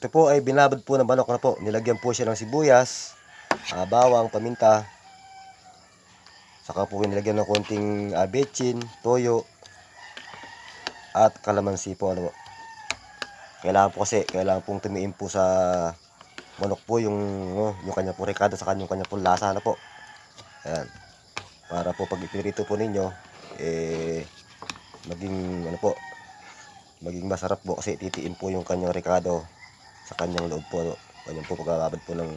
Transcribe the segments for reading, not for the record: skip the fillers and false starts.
Ito po ay binabad po ng manok na po. Nilagyan po siya ng sibuyas, bawang, paminta. Saka po nilagyan ng konting betchin, toyo, at kalamansi po. Ano po. Kailangan pong tumiim po sa manok po yung kanya po rekado sa kanya po lasa na po. Ayan. Para po pag ipinirito po ninyo, maging masarap po kasi titiin po yung kanyang rekado sa kanyang loob po. Ano. Ganyan po pagbabad po ng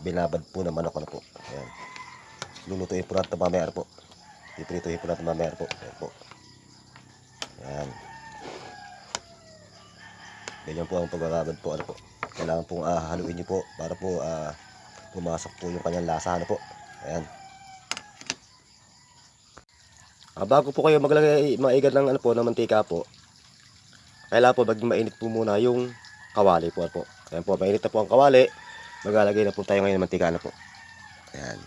binabad po ng manok na po. Ayan. Lulutuin po natin mamaya po. Iprituhin po natin mamaya po. Ayan po. Ayan. Ganyan po ang pagbabad po. Ano po. Kailangan pong haluin nyo po para po pumasok po yung kanyang lasa. Ano po. Ayan. Bago po kayo maglagay maigan ng ng mantika po, kailangan po maging mainit po muna yung kawali po. Ano po. Ayan po, mainit na po ang kawali. Maglalagay na po tayo ngayon ng mantika na po. Ayan.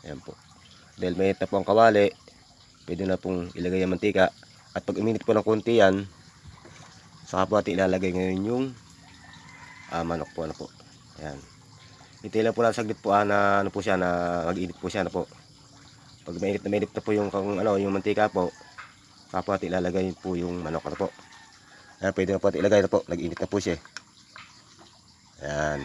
Ayan po. Dahil mainit na po ang kawali, pwede na pong ilagay ang mantika. At pag uminit po ng konti yan, saka po natin ilalagay ngayon yung manok po. Ano po. Ayan. Hintay lang po lang saglit po na po siya, na mag-init po siya. Ano po. Pag mainit na po yung yung mantika po, saka po natin ilalagay po yung manok. Ano po. Ayan, pwede na po natin ilagay na po. Nag-init na po siya. Ayan.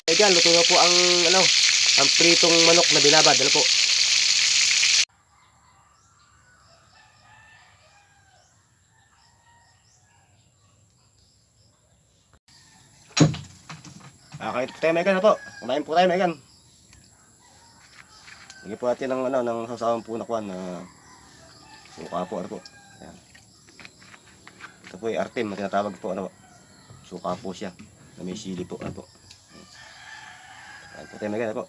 Ayan, luto na po ang pritong manok na binabad. Ano po. Kahit tayo Megan na po. Kumain po tayo Megan. Lagyan po natin ng sasawang po na kuwan na suka po. Ano po. Ayan. Ito po ay artem na tinatawag po. Ano po. Suka po siya na may sili po. Ano po. Ayan po tayo Megan. Ano po.